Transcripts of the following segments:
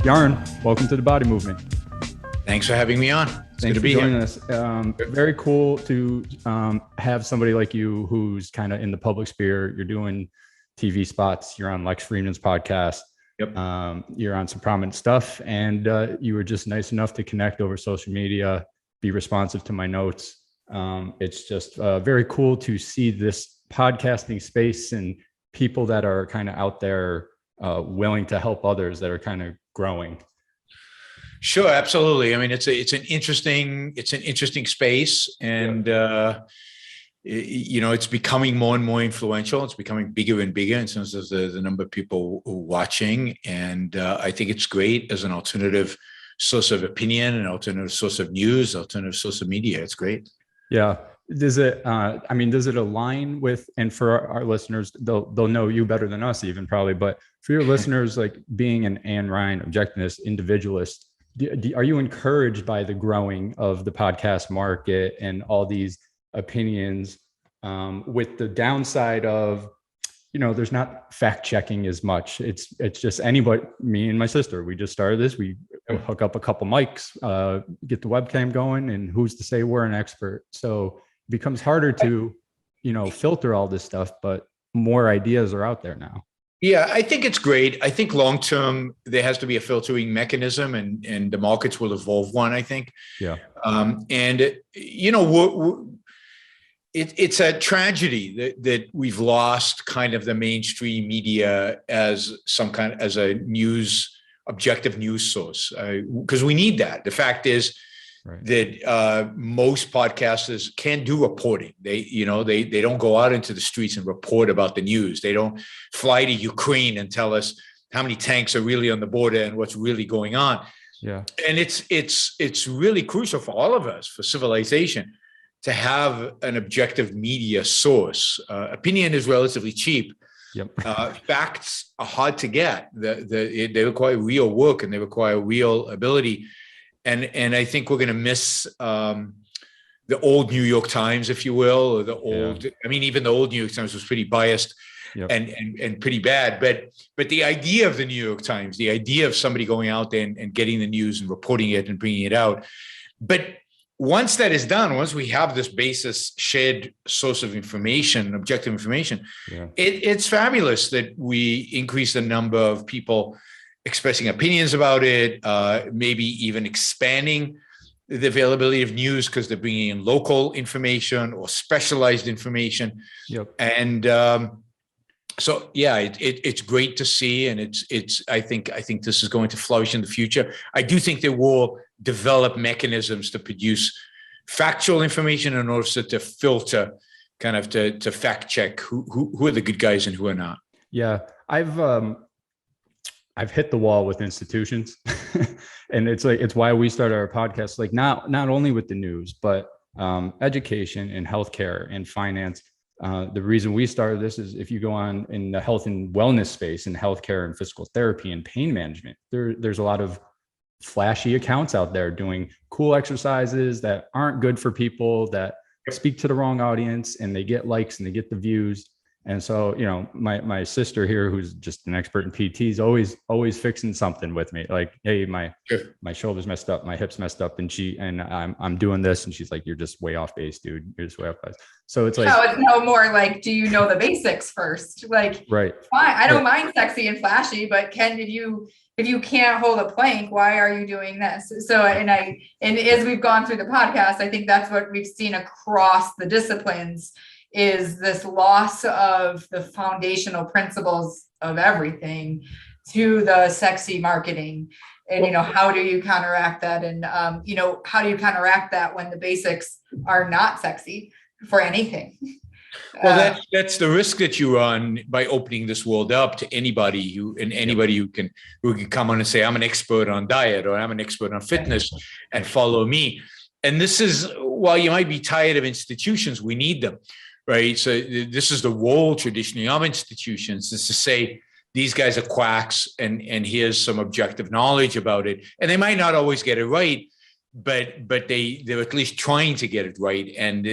Yaron, welcome to the Body Movement. Thanks for having me on. It's Thanks good to be for joining here. us. Very cool to have somebody like you who's kind of in the public sphere. You're doing TV spots. You're on Lex Fridman's podcast. Yep. You're on some prominent stuff, and you were just nice enough to connect over social media, be responsive to my notes. It's just very cool to see this podcasting space and people that are kind of out there willing to help others that are kind of growing. Sure, absolutely. I mean, it's an interesting space, and it's becoming more and more influential. It's becoming bigger and bigger in terms of the number of people watching, and I think it's great as an alternative source of opinion, an alternative source of news, alternative source of media. It's great. Yeah. Does it align with, and for our listeners, they'll know you better than us even probably, but for your listeners, like being an Ayn Rand objectivist, individualist, are you encouraged by the growing of the podcast market and all these opinions, with the downside of, there's not fact checking as much. It's just anybody, me and my sister, we just started this. We hook up a couple mics, get the webcam going, and who's to say we're an expert? So it becomes harder to, filter all this stuff, but more ideas are out there now. Yeah, I think it's great. I think long term there has to be a filtering mechanism, and the markets will evolve one, I think. Yeah. It's a tragedy that we've lost kind of the mainstream media as a objective news source, because we need that. The fact is that most podcasters can't do reporting. They don't go out into the streets and report about the news. They don't fly to Ukraine and tell us how many tanks are really on the border and what's really going on. Yeah. And it's really crucial for all of us, for civilization, to have an objective media source. Opinion is relatively cheap. Yep. Facts are hard to get. They require real work, and they require real ability. And I think we're going to miss the old New York Times, if you will, or the old. Yeah. I mean, even the old New York Times was pretty biased. Yep. and pretty bad. But the idea of the New York Times, the idea of somebody going out there and getting the news and reporting it and bringing it out, but once that is done, once we have this basis shared source of information, objective information, it's fabulous that we increase the number of people expressing opinions about it, maybe even expanding the availability of news because they're bringing in local information or specialized information. Yep. And so, yeah, it's great to see, and I think this is going to flourish in the future. I do think there will develop mechanisms to produce factual information in order to filter, kind of to fact check who are the good guys and who are not. Yeah, I've hit the wall with institutions, and it's why we started our podcast. Like not only with the news, but education and healthcare and finance. The reason we started this is if you go on in the health and wellness space and healthcare and physical therapy and pain management, there's a lot of flashy accounts out there doing cool exercises that aren't good for people, that speak to the wrong audience, and they get likes and they get the views. And so, my sister here, who's just an expert in PT, is always fixing something with me. Like, hey, my shoulder's messed up, my hips messed up, and I'm doing this, and she's like, "You're just way off base, dude. You're just way off base." So it's like, no, it's no more like, do you know the basics first? Like, right? Fine, I don't mind sexy and flashy, but if you can't hold a plank, why are you doing this? So, and as we've gone through the podcast, I think that's what we've seen across the disciplines, is this loss of the foundational principles of everything to the sexy marketing. And, how do you counteract that? And, how do you counteract that when the basics are not sexy for anything? Well, that's the risk that you run by opening this world up to anybody who can come on and say, I'm an expert on diet, or I'm an expert on fitness, and follow me. And this is, while you might be tired of institutions, we need them. Right. So this is the role traditionally of institutions, is to say, these guys are quacks, and here's some objective knowledge about it. And they might not always get it right, but they're at least trying to get it right. And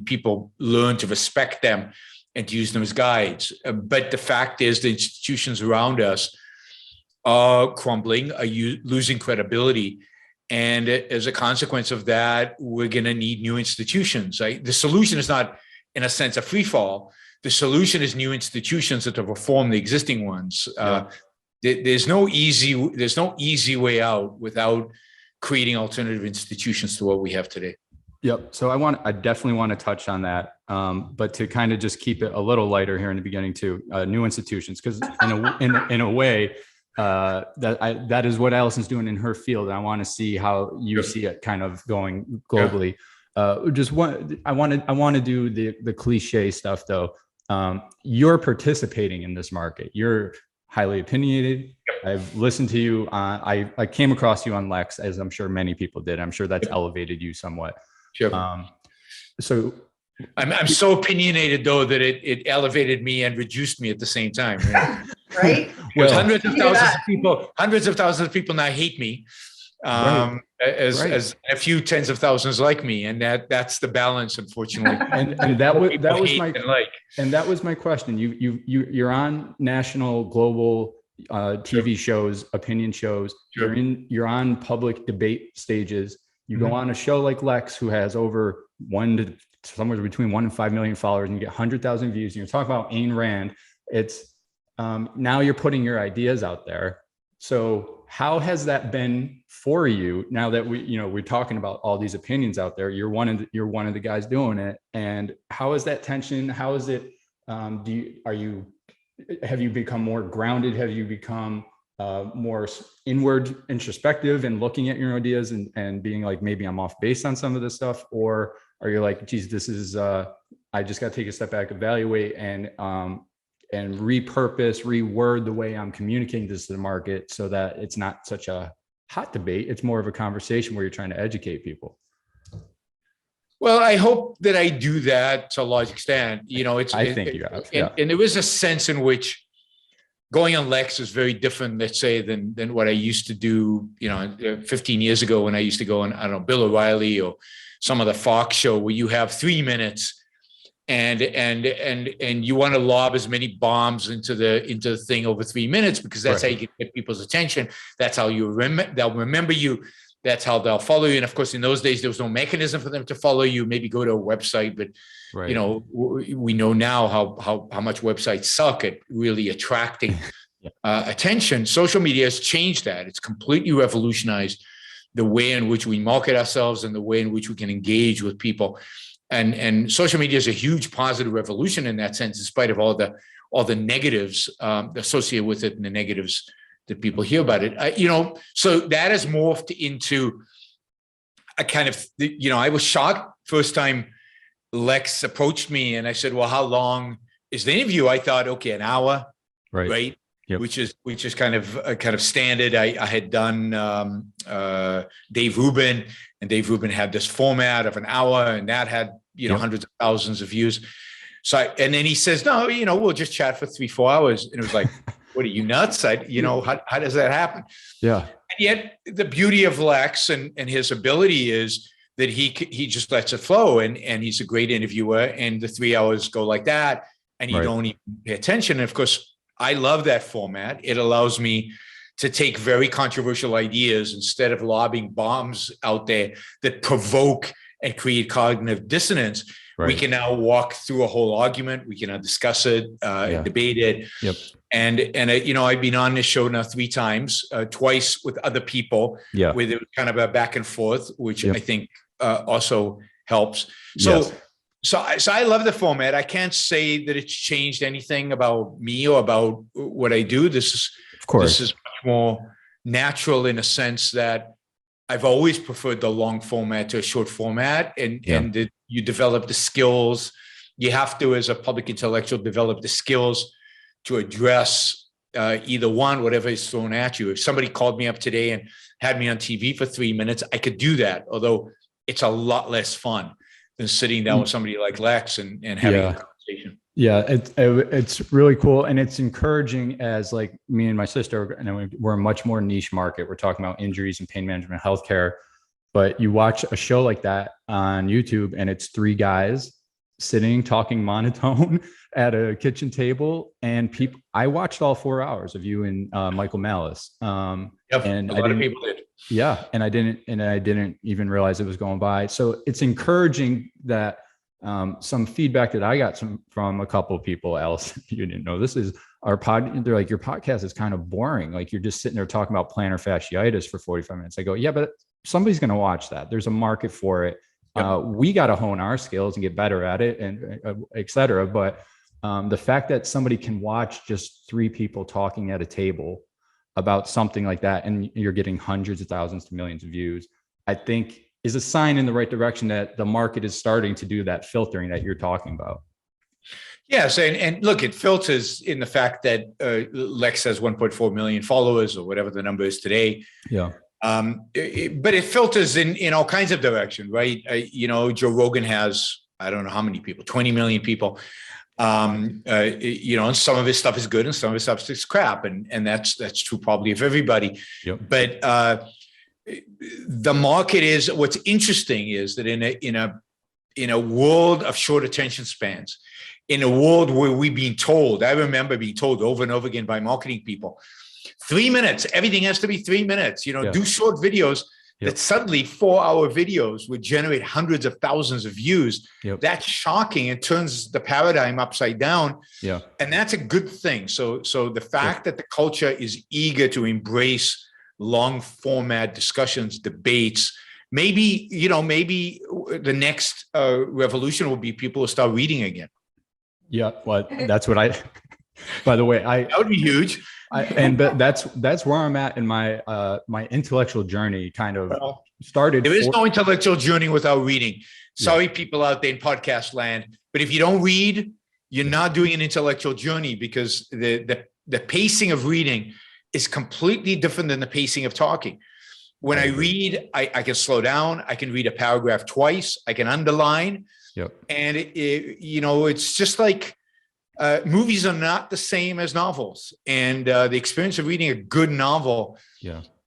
people learn to respect them and to use them as guides. But the fact is, the institutions around us are crumbling, are losing credibility. And as a consequence of that, we're going to need new institutions. Right? The solution is not, in a sense, a free fall. The solution is new institutions that have reformed the existing ones. There's no easy way out without creating alternative institutions to what we have today. Yep. So I definitely want to touch on that. But to kind of just keep it a little lighter here in the beginning too, new institutions, because in a way, that is what Allison's doing in her field. And I want to see how you see it kind of going globally. I want to do the cliche stuff though. You're participating in this market. You're highly opinionated. I've listened to you. I came across you on Lex, as I'm sure many people did. I'm sure that's elevated you somewhat. Sure. So I'm so opinionated though that it elevated me and reduced me at the same time. Right? Well, hundreds of thousands of people now hate me, as a few tens of thousands like me, and that's the balance, unfortunately. and that was my question. You're on national, global TV shows, opinion shows. Sure. You're on public debate stages. You go on a show like Lex, who has over somewhere between 1 and 5 million followers, and you get 100,000 views. And you're talking about Ayn Rand. It's now you're putting your ideas out there. So how has that been for you now that we're talking about all these opinions out there? You're one of the guys doing it. And how is that tension? How is it? Have you become more grounded? Have you become more inward introspective and looking at your ideas and being like, maybe I'm off base on some of this stuff? Or are you like, geez, this is, I just got to take a step back, evaluate and repurpose, reword the way I'm communicating this to the market so that it's not such a hot debate. It's more of a conversation where you're trying to educate people. Well, I hope that I do that to a large extent. I think you have. And there is a sense in which going on Lex is very different, let's say, than what I used to do, 15 years ago when I used to go on, I don't know, Bill O'Reilly or some of the Fox show where you have 3 minutes and you want to lob as many bombs into the thing over 3 minutes because that's how you can get people's attention. That's how they'll remember you. That's how they'll follow you. And of course, in those days, there was no mechanism for them to follow you. Maybe go to a website, but we know now how much websites suck at really attracting attention. Social media has changed that. It's completely revolutionized the way in which we market ourselves and the way in which we can engage with people. And social media is a huge positive revolution in that sense, in spite of all the negatives associated with it and the negatives that people hear about it. So that has morphed into a kind of, I was shocked first time Lex approached me and I said, well, how long is the interview? I thought, okay, an hour, right? Yep. Which is kind of standard. I had done Dave Rubin, and Dave Rubin had this format of an hour, and that had hundreds of thousands of views. So and then he says, no, we'll just chat for 3-4 hours, and it was like, what are you nuts? How does that happen? Yeah. And yet the beauty of Lex and his ability is that he just lets it flow, and he's a great interviewer, and the 3 hours go like that, and you don't even pay attention. And of course, I love that format. It allows me to take very controversial ideas instead of lobbing bombs out there that provoke and create cognitive dissonance. Right. We can now walk through a whole argument. We can now discuss it, debate it. Yep. And I've been on this show now 3 times, twice with other people, with it kind of a back and forth, which I think also helps. So I love the format. I can't say that it's changed anything about me or about what I do. This is much more natural in a sense that I've always preferred the long format to a short format, and that you develop the skills. You have to, as a public intellectual, develop the skills to address either one, whatever is thrown at you. If somebody called me up today and had me on TV for 3 minutes, I could do that, although it's a lot less fun than sitting down with somebody like Lex and having a conversation. Yeah, it's really cool. And it's encouraging as like me and my sister, and we're a much more niche market. We're talking about injuries and pain management, healthcare. But you watch a show like that on YouTube and it's 3 guys sitting, talking monotone at a kitchen table, and people, I watched all 4 hours of you and Michael Malice. And a lot of people did. Yeah. And I didn't even realize it was going by. So it's encouraging that some feedback that I got from a couple of people, Alice, you didn't know this, is our they're like, your podcast is kind of boring. Like, you're just sitting there talking about plantar fasciitis for 45 minutes. I go, yeah, but somebody's going to watch that. There's a market for it. We got to hone our skills and get better at it, and et cetera. But the fact that somebody can watch just 3 people talking at a table about something like that, and you're getting hundreds of thousands to millions of views, I think is a sign in the right direction that the market is starting to do that filtering that you're talking about. Yes, and look, it filters in the fact that Lex has 1.4 million followers, or whatever the number is today. Yeah. But it filters in all kinds of direction, right? Joe Rogan has, I don't know how many people, 20 million people. And some of his stuff is good and some of his stuff is crap. And that's true probably of everybody. Yep. But the market is, what's interesting is that in a world of short attention spans, in a world where we've been told, I remember being told over and over again by marketing people, 3 minutes, everything has to be 3 minutes, do short videos. Yep. That suddenly 4-hour videos would generate hundreds of thousands of views. Yep. That's shocking. It turns the paradigm upside down. Yeah. And that's a good thing. So the fact that the culture is eager to embrace long format discussions, debates, maybe the next revolution will be people will start reading again. Yeah. Well, that's what by the way, that would be huge. But that's where I'm at in my my intellectual journey. Kind of started. There is no intellectual journey without reading. Sorry, people out there in podcast land, but if you don't read, you're not doing an intellectual journey, because the pacing of reading is completely different than the pacing of talking. When I read, I can slow down. I can read a paragraph twice. I can underline. Yep. And it's just like. Movies are not the same as novels, and the experience of reading a good novel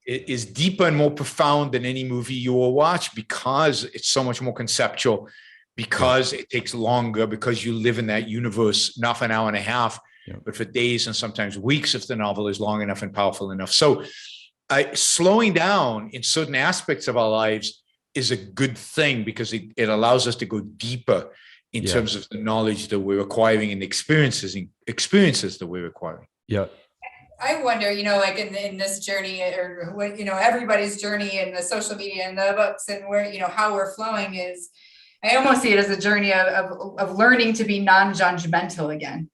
is deeper and more profound than any movie you will watch, because it's so much more conceptual, because it takes longer, because you live in that universe, not for an hour and a half, but for days and sometimes weeks if the novel is long enough and powerful enough. So slowing down in certain aspects of our lives is a good thing, because it allows us to go deeper in terms of the knowledge that we're acquiring and experiences that we're acquiring. Yeah. I wonder, like in this journey, or what, everybody's journey in the social media and the books, and where, how we're flowing is, I almost see it as a journey of learning to be non-judgmental again.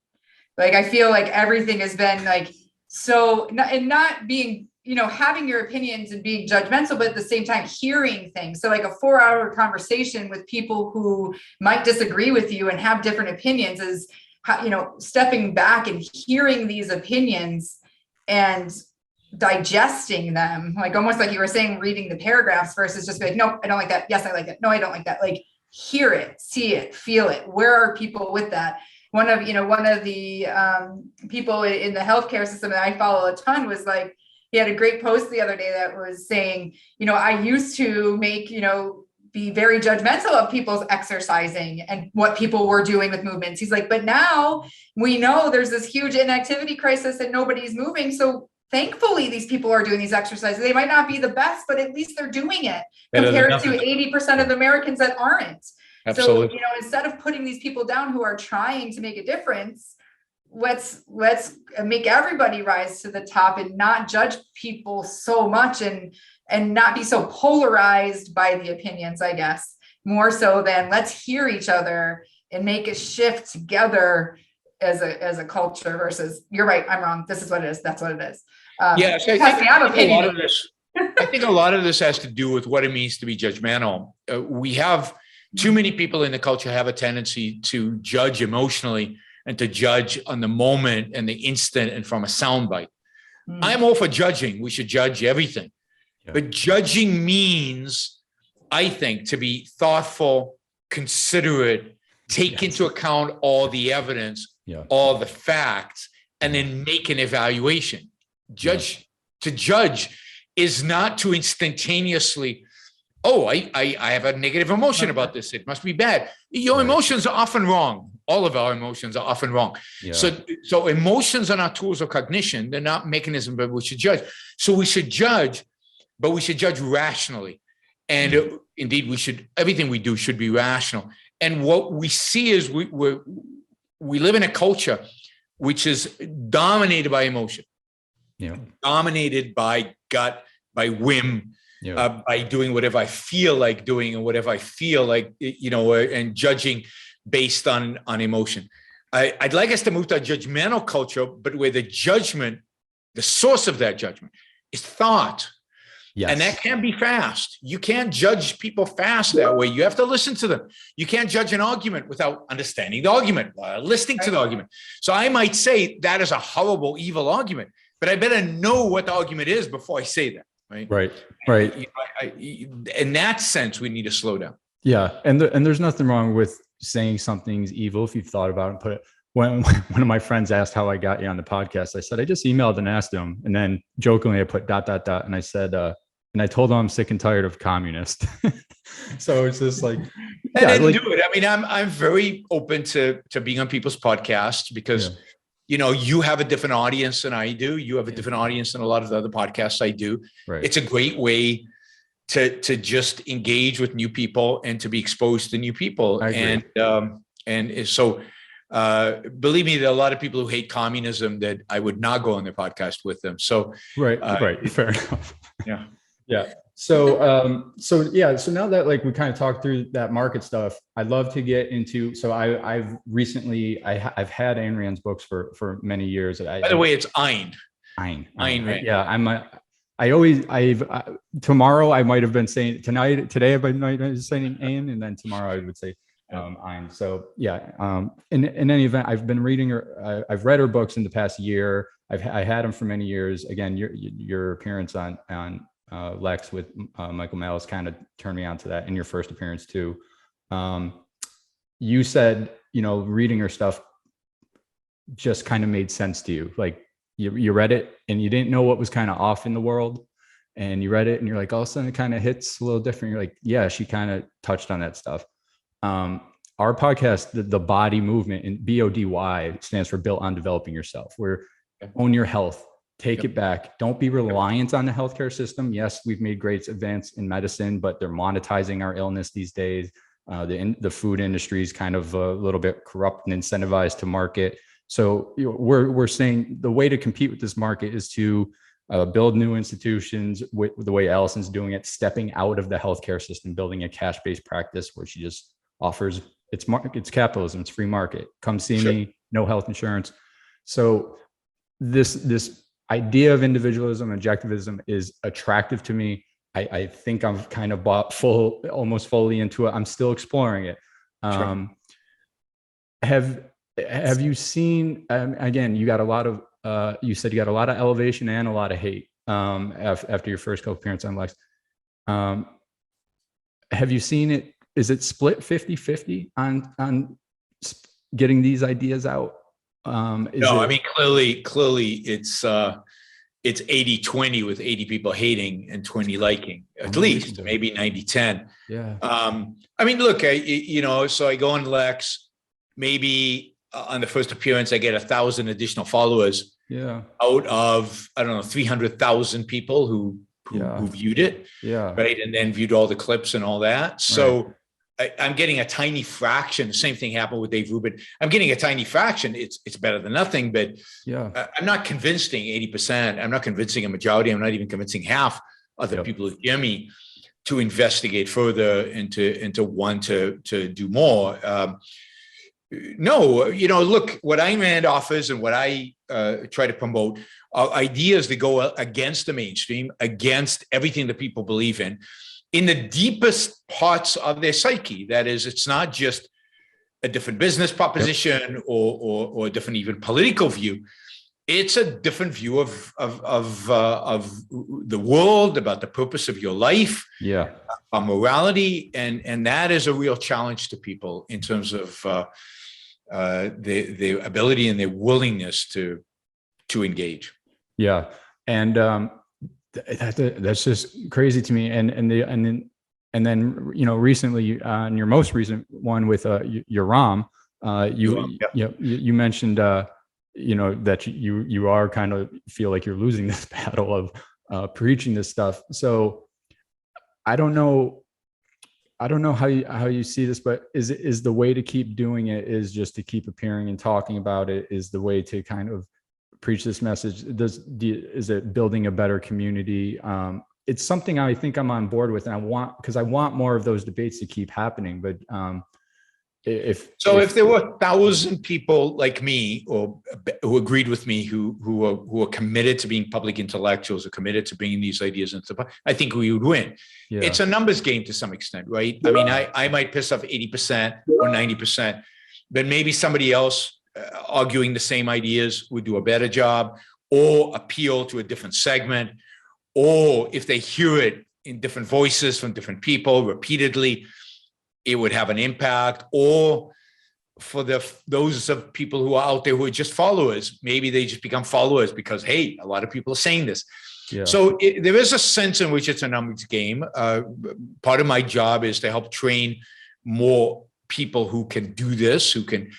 Like, I feel like everything has been like, so, and not being, having your opinions and being judgmental, but at the same time hearing things. So like a 4-hour conversation with people who might disagree with you and have different opinions is, stepping back and hearing these opinions and digesting them, like almost like you were saying, reading the paragraphs versus just be like, no, I don't like that. Yes, I like it. No, I don't like that. Like, hear it, see it, feel it. Where are people with that? One of the people in the healthcare system that I follow a ton was like, he had a great post the other day that was saying, I used to be very judgmental of people's exercising and what people were doing with movements. He's like, but now we know there's this huge inactivity crisis and nobody's moving. So thankfully, these people are doing these exercises. They might not be the best, but at least they're doing it compared to 80% of Americans that aren't. Absolutely. So, instead of putting these people down who are trying to make a difference, let's make everybody rise to the top and not judge people so much and not be so polarized by the opinions, I guess, more so than let's hear each other and make a shift together as a culture versus you're right, I'm wrong, this is what it is, that's what it is. So I think a lot of this has to do with what it means to be judgmental. We have too many people in the culture have a tendency to judge emotionally and to judge on the moment and the instant and from a soundbite. I'm all for judging. We should judge everything. Yeah. But judging means, I think, to be thoughtful, considerate, take into account all the evidence, all the facts, and then make an evaluation. To judge is not to instantaneously oh, I have a negative emotion about this. It must be bad. Your Right. emotions are often wrong. All of our emotions are often wrong. Yeah. So emotions are not tools of cognition. They're not mechanisms by which we should judge. So we should judge, but we should judge rationally. And indeed, everything we do should be rational. And what we see is we live in a culture which is dominated by emotion, dominated by gut, by whim, by doing whatever I feel like doing and whatever I feel like, and judging based on emotion. I'd like us to move to a judgmental culture, but where the judgment, the source of that judgment is thought. Yes. And that can be fast. You can't judge people fast that way. You have to listen to them. You can't judge an argument without understanding the argument, listening to the argument. So I might say that is a horrible, evil argument, but I better know what the argument is before I say that. Right. In that sense, we need to slow down. Yeah. And there's nothing wrong with saying something's evil if you've thought about it and put it. When one of my friends asked how I got you on the podcast, I said, I just emailed and asked him. And then jokingly I put ... And I said, and I told him I'm sick and tired of communists. So it's just like, I didn't do it. I mean, I'm very open to being on people's podcasts because, you have a different audience than I do. You have a different audience than a lot of the other podcasts I do. Right. It's a great way to just engage with new people and to be exposed to new people. And so believe me, there are a lot of people who hate communism that I would not go on their podcast with them. So, right. Fair enough. Yeah. Yeah. So now that we kind of talked through that market stuff, I'd love to get into, so I've recently had Ayn Rand's books for many years. By the way, it's Ayn. Ayn Rand. Yeah. Tomorrow I might've been saying today I might be saying Ayn, and then tomorrow I would say Ayn. So yeah. In any event, I've been reading her. I've read her books in the past year. I had them for many years. Again, your appearance on Lex with Michael Malice kind of turned me on to that, in your first appearance too. You said, reading her stuff just kind of made sense to you. Like you read it and you didn't know what was kind of off in the world, and you read it and you're like, all of a sudden it kind of hits a little different. You're like, yeah, she kind of touched on that stuff. Our podcast, the body movement, and BODY stands for Built on Developing Yourself, where own your health. Take it back. Don't be reliant on the healthcare system. Yes, we've made great advance in medicine, but they're monetizing our illness these days. The food industry is kind of a little bit corrupt and incentivized to market. So we're saying the way to compete with this market is to build new institutions with the way Allison's doing it, stepping out of the healthcare system, building a cash-based practice where she just offers it's capitalism, it's free market. Come see me, no health insurance. So this idea of individualism, objectivism is attractive to me. I think I'm kind of almost fully into it. I'm still exploring it. Have you seen, again, you got a lot of, you said you got a lot of elevation and a lot of hate after your first couple appearances on Lex. Have you seen it? Is it split 50-50 on getting these ideas out? I mean, clearly it's 80-20 with 80 people hating and 20 liking, at least maybe 90-10. Yeah. I mean, look, so I go on Lex, maybe on the first appearance, I get 1,000 additional followers. Yeah. Out of, 300,000 people who viewed it. Yeah. Right. And then viewed all the clips and all that. So I'm getting a tiny fraction. The same thing happened with Dave Rubin. I'm getting a tiny fraction. It's better than nothing, but I'm not convincing 80%. I'm not convincing a majority. I'm not even convincing half of the people who hear me to investigate further and to want to do more. No, look, what Ayn Rand offers and what I try to promote are ideas that go against the mainstream, against everything that people believe in the deepest parts of their psyche. That is, it's not just a different business proposition or a different even political view. It's a different view of the world, about the purpose of your life, morality, and that is a real challenge to people in terms of their ability and their willingness to engage. Yeah, and that's just crazy to me. And and then, recently in your most recent one with Yaron, you mentioned, that you are kind of feel like you're losing this battle of preaching this stuff. So I don't know how you see this, but is the way to keep doing it is just to keep appearing and talking about it, is the way to kind of preach this message? Is it building a better community? It's something I think I'm on board with, and I want more of those debates to keep happening. But if there were 1,000 people like me, or who agreed with me, who are committed to being public intellectuals, or committed to bringing these ideas into the, I think we would win. Yeah. It's a numbers game to some extent, right? I mean, I might piss off 80% or 90%, but maybe somebody else arguing the same ideas would do a better job, or appeal to a different segment, or if they hear it in different voices from different people repeatedly, it would have an impact. Or for those of people who are out there who are just followers, maybe they just become followers because, hey, a lot of people are saying this. Yeah. So there is a sense in which it's a numbers game. Part of my job is to help train more people who can do this, who can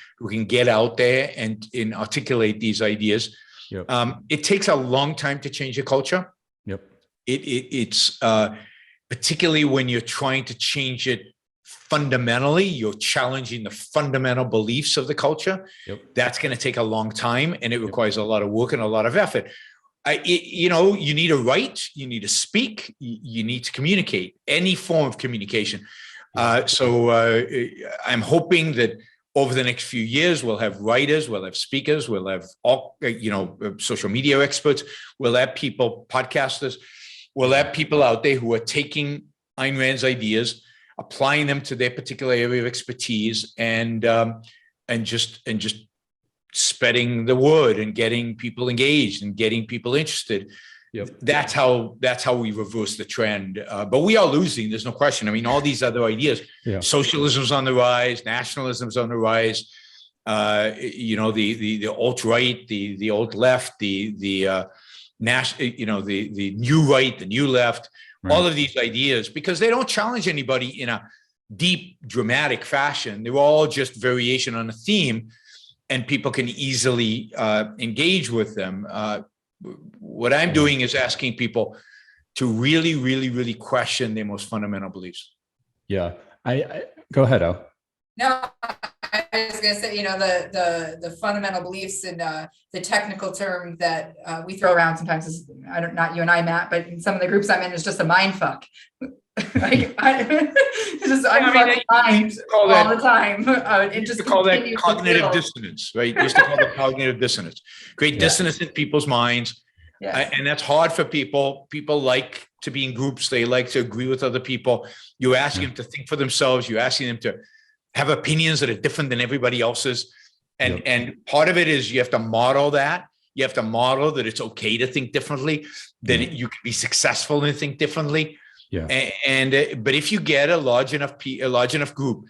get out there and articulate these ideas. Yep. It takes a long time to change a culture. Yep. It's particularly when you're trying to change it fundamentally, you're challenging the fundamental beliefs of the culture. Yep. That's going to take a long time, and it requires a lot of work and a lot of effort. You need to write, you need to speak, you need to communicate, any form of communication. So I'm hoping that over the next few years, we'll have writers, we'll have speakers, we'll have all, social media experts, we'll have people, podcasters, we'll have people out there who are taking Ayn Rand's ideas, applying them to their particular area of expertise, and just spreading the word and getting people engaged and getting people interested. Yep. That's how we reverse the trend. But we are losing. There's no question. I mean, all these other ideas, socialism's on the rise, nationalism's on the rise. The alt-right, the alt-left, the new right, the new left. Right. All of these ideas, because they don't challenge anybody in a deep, dramatic fashion. They're all just variation on a theme, and people can easily engage with them. What I'm doing is asking people to really, really, really question their most fundamental beliefs. Yeah, I go ahead, Al. No, I was going to say, the fundamental beliefs and the technical term that we throw around sometimes is, not you and I, Matt, but in some of the groups I'm in, is just a mind fuck. Mind all the time. And just call that cognitive dissonance, right? Used to call it cognitive dissonance. Great dissonance in people's minds. Yes. And that's hard for people. People like to be in groups. They like to agree with other people. You're asking them to think for themselves. You're asking them to have opinions that are different than everybody else's. And part of it is you have to model that. You have to model that it's okay to think differently, that you can be successful and think differently. Yeah. But if you get a large enough group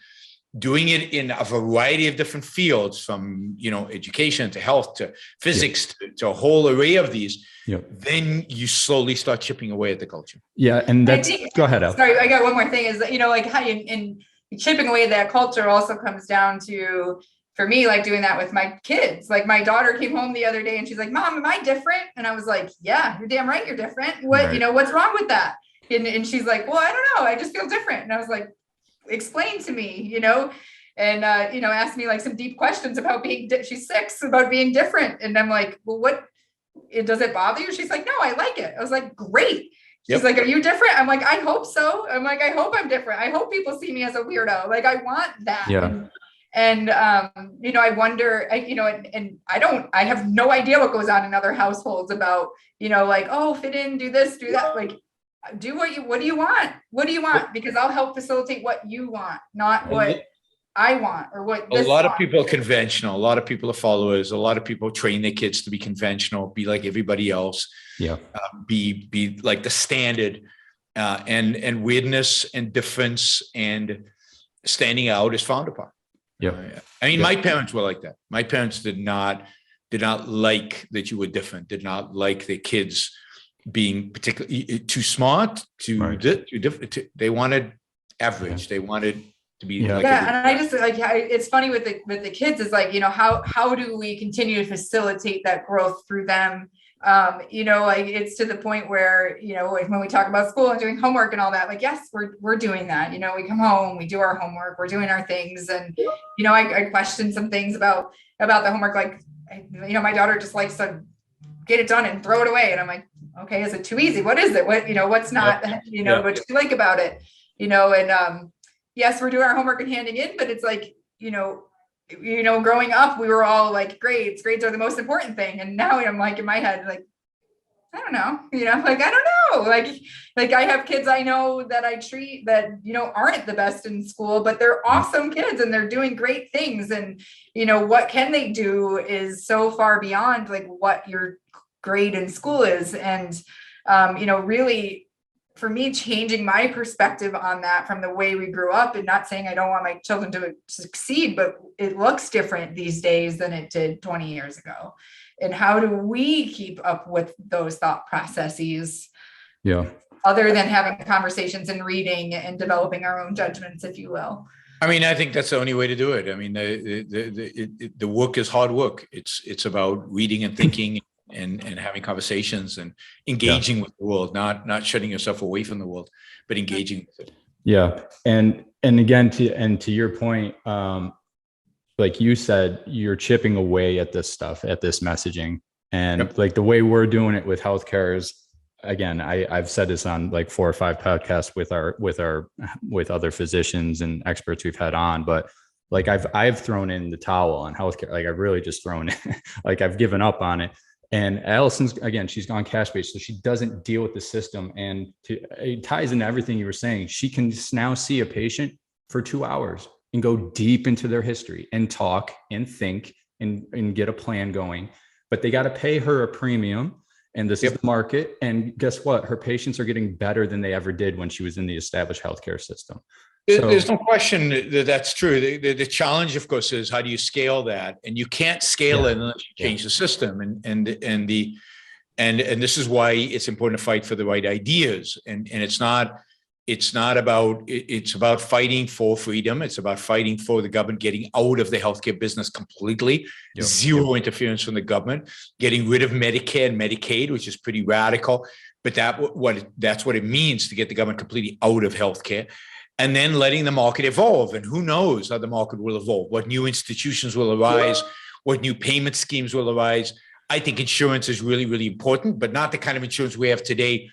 doing it in a variety of different fields, from education to health to physics to a whole array of these, then you slowly start chipping away at the culture. Yeah, and that's go ahead, Al. Sorry, I got one more thing. Is like how in chipping away at that culture also comes down to, for me, like doing that with my kids. Like my daughter came home the other day and she's like, "Mom, am I different?" And I was like, "Yeah, you're damn right, you're different. What what's wrong with that?" And she's like, "Well, I don't know. I just feel different." And I was like, "Explain to me," and asked me like some deep questions about being. She's 6, about being different, and I'm like, "Well, does it bother you?" She's like, "No, I like it." I was like, "Great." She's like, "Are you different?" I'm like, "I hope so." I'm like, "I hope I'm different. I hope people see me as a weirdo. Like, I want that." Yeah. And I wonder, and I have no idea what goes on in other households about, like, oh, fit in, do this, do that. Like, what do you want? What do you want? Because I'll help facilitate what you want, not what I want or what a lot of people are conventional. A lot of people are followers. A lot of people train their kids to be conventional, be like everybody else. Yeah. Be like the standard, and weirdness and difference and standing out is frowned upon. Yeah. My parents were like that. My parents did not like that you were different, did not like their kids being particularly too smart, too different. They wanted average. They wanted to be like yeah, and I just like it's funny with the kids is like, how do we continue to facilitate that growth through them? Like it's to the point where, like when we talk about school and doing homework and all that, like, yes, we're doing that. We come home, we do our homework, we're doing our things. And, I question some things about the homework. Like, my daughter just likes to get it done and throw it away. And I'm like, okay, is it too easy? What is it? What's not, what you like about it, and, yes, we're doing our homework and handing in, but it's like, growing up, we were all like, grades are the most important thing. And now I'm like, in my head, like, I don't know, like, I don't know, like I have kids I know that I treat that, aren't the best in school, but they're awesome kids and they're doing great things. And, what can they do is so far beyond like what your grade in school is. And, really, for me, changing my perspective on that from the way we grew up, and not saying I don't want my children to succeed, but it looks different these days than it did 20 years ago. And how do we keep up with those thought processes? Yeah. Other than having conversations and reading and developing our own judgments, if you will. I mean, I think that's the only way to do it. I mean, the work is hard work. It's about reading and thinking and having conversations and engaging with the world, not shutting yourself away from the world, but engaging with it. Yeah. And again, to your point, like you said, you're chipping away at this stuff, at this messaging. And like the way we're doing it with healthcare is, again, I've said this on like 4 or 5 podcasts with other physicians and experts we've had on, but like I've thrown in the towel on healthcare. Like I've really just thrown it, like I've given up on it. And Allison's, again, she's gone cash-based, so she doesn't deal with the system. And it ties into everything you were saying. She can now see a patient for 2 hours and go deep into their history and talk and think and get a plan going. But they got to pay her a premium. And this is the market. And guess what? Her patients are getting better than they ever did when she was in the established healthcare system. There's no question that that's true. The challenge, of course, is how do you scale that? And you can't scale it unless you change the system. And this is why it's important to fight for the right ideas. And it's about fighting for freedom. It's about fighting for the government getting out of the healthcare business completely, zero interference from the government, getting rid of Medicare and Medicaid, which is pretty radical. But that's what it means to get the government completely out of healthcare. And then letting the market evolve. And who knows how the market will evolve, what new institutions will arise, what new payment schemes will arise. I think insurance is really, really important, but not the kind of insurance we have today,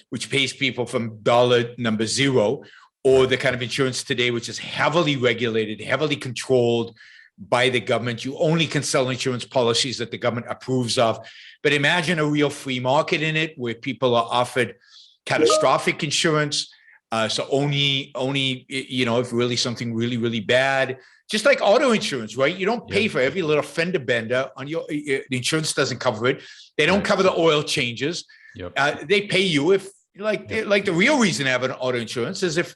which pays people from dollar number zero, or the kind of insurance today, which is heavily regulated, heavily controlled by the government. You only can sell insurance policies that the government approves of. But imagine a real free market in it where people are offered catastrophic insurance. So only, if really something really, really bad, just like auto insurance, right? You don't pay for every little fender bender on the insurance doesn't cover it. They don't cover the oil changes. They pay you if like the real reason to have an auto insurance is if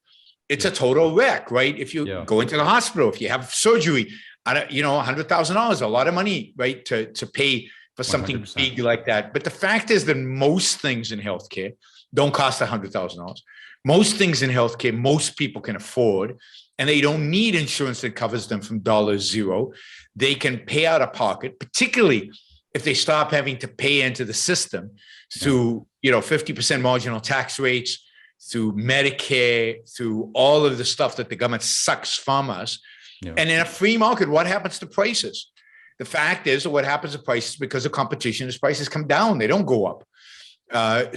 it's a total wreck, right? If you go into the hospital, if you have surgery, $100,000, a lot of money, right? To pay for something 100%. Big like that. But the fact is that most things in healthcare don't cost $100,000. Most things in healthcare, most people can afford, and they don't need insurance that covers them from $0. They can pay out of pocket, particularly if they stop having to pay into the system through, 50% marginal tax rates, through Medicare, through all of the stuff that the government sucks from us. And in a free market, what happens to prices? The fact is, what happens to prices because of competition is prices come down. They don't go up.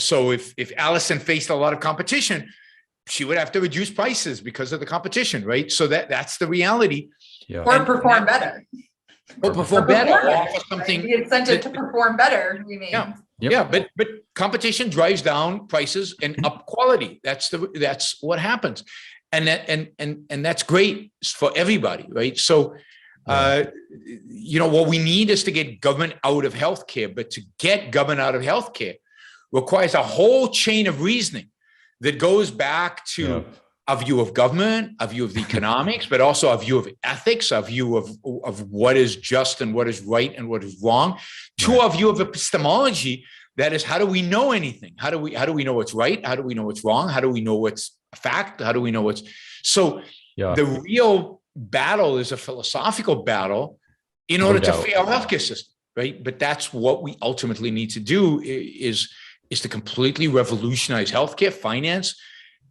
So if Allison faced a lot of competition, she would have to reduce prices because of the competition, right? So that's the reality. Or perform better. Or perform better. Or something. The incentive to perform better, we mean. But competition drives down prices and up quality. That's what happens, and that's great for everybody, right? So. What we need is to get government out of healthcare, but to get government out of healthcare requires a whole chain of reasoning that goes back to a view of government, a view of the economics, but also a view of ethics, a view of what is just and what is right and what is wrong, to a view of epistemology. That is, how do we know anything? How do we know what's right? How do we know what's wrong? How do we know what's a fact? How do we know what's so? Yeah. The real battle is a philosophical battle in order to free our healthcare system, right? But that's what we ultimately need to do is to completely revolutionize healthcare, finance,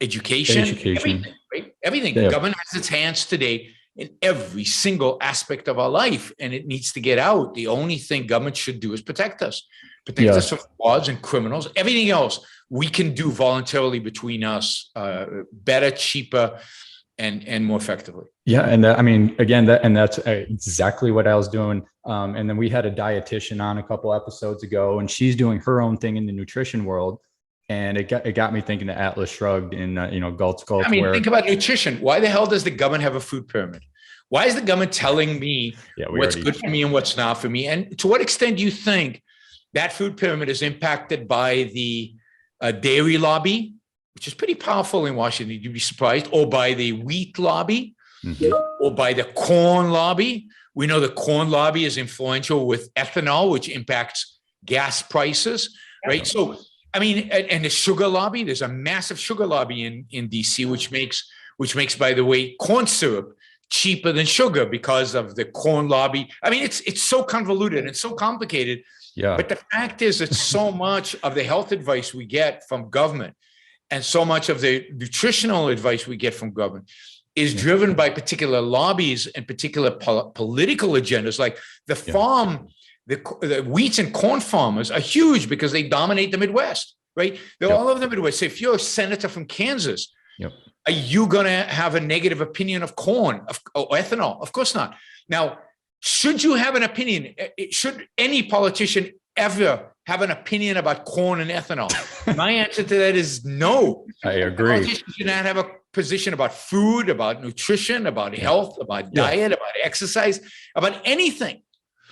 education, everything, right? Everything. Yeah. The government has its hands today in every single aspect of our life, and it needs to get out. The only thing government should do is protect us from frauds and criminals. Everything else we can do voluntarily between us, better, cheaper, and more effectively. Yeah. And that, I mean, again, that's exactly what I was doing. And then we had a dietitian on a couple episodes ago, and she's doing her own thing in the nutrition world. And it got me thinking of Atlas Shrugged in, Galt's. I mean, think about nutrition. Why the hell does the government have a food pyramid? Why is the government telling me what's good for me and what's not for me? And to what extent do you think that food pyramid is impacted by the dairy lobby, which is pretty powerful in Washington, you'd be surprised, or by the wheat lobby, or by the corn lobby? We know the corn lobby is influential with ethanol, which impacts gas prices, right? So, I mean, and the sugar lobby, there's a massive sugar lobby in DC, which makes, by the way, corn syrup cheaper than sugar because of the corn lobby. I mean, it's so convoluted and so complicated. Yeah. But the fact is that so much of the health advice we get from government and so much of the nutritional advice we get from government is driven by particular lobbies and particular political agendas. Like the the wheat and corn farmers are huge because they dominate the Midwest, right? They're all over the Midwest. So if you're a senator from Kansas, are you going to have a negative opinion of corn or ethanol? Of course not. Now, should you have an opinion? Should any politician ever have an opinion about corn and ethanol? My answer to that is no. I agree. Politicians should not have a position about food, about nutrition, about health, about diet, about exercise, about anything.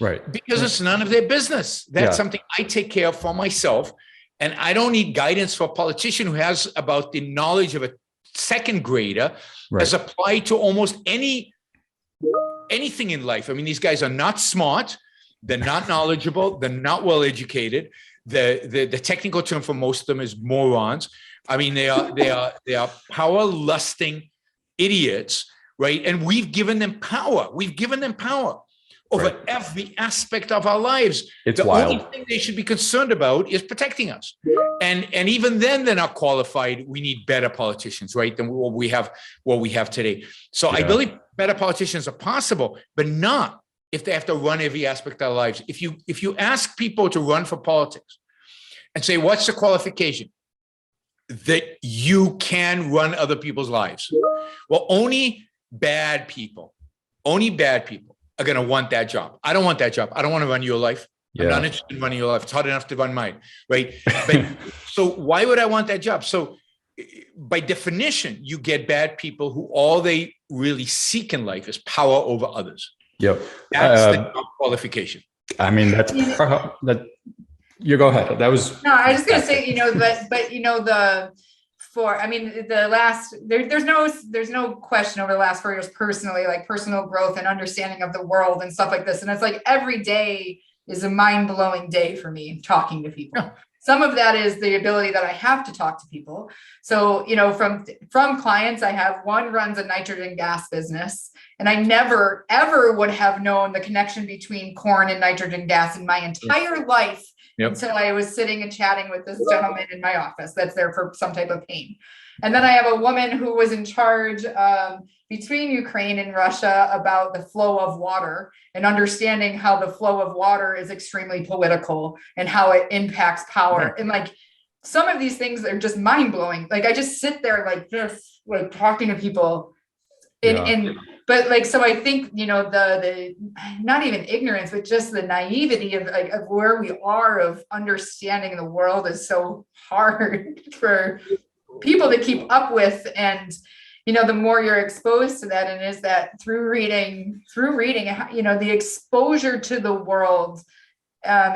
Right. Because it's none of their business. That's something I take care of for myself. And I don't need guidance for a politician who has about the knowledge of a second grader as applied to almost anything in life. I mean, these guys are not smart. They're not knowledgeable. They're not well educated. The technical term for most of them is morons. I mean, they are power lusting idiots, right? And we've given them power. We've given them power over every aspect of our lives. It's wild. Only thing they should be concerned about is protecting us. And even then they're not qualified. We need better politicians, right? Than what we have today. So I believe better politicians are possible, but not if they have to run every aspect of our lives. If you ask people to run for politics and say, what's the qualification? That you can run other people's lives. Well, only bad people are going to want that job. I don't want that job. I don't want to run your life. I'm not interested in running your life. It's hard enough to run mine, right? But so why would I want that job? So by definition, you get bad people who all they really seek in life is power over others. Yep. That's the qualification. I mean, that. You go ahead. That was. No, I was just going to say, there's no question over the last 4 years personally, like personal growth and understanding of the world and stuff like this. And it's like every day is a mind-blowing day for me talking to people. Yeah. Some of that is the ability that I have to talk to people. So, from clients, I have one runs a nitrogen gas business, and I never, ever would have known the connection between corn and nitrogen gas in my entire life. Yep. Until I was sitting and chatting with this gentleman in my office that's there for some type of pain. And then I have a woman who was in charge between Ukraine and Russia about the flow of water and understanding how the flow of water is extremely political and how it impacts power. And like some of these things are just mind blowing. Like I just sit there like this, like talking to people but like, so I think, the not even ignorance, but just the naivety of where we are of understanding the world is so hard for people to keep up with. And, the more you're exposed to that, and is that through reading, the exposure to the world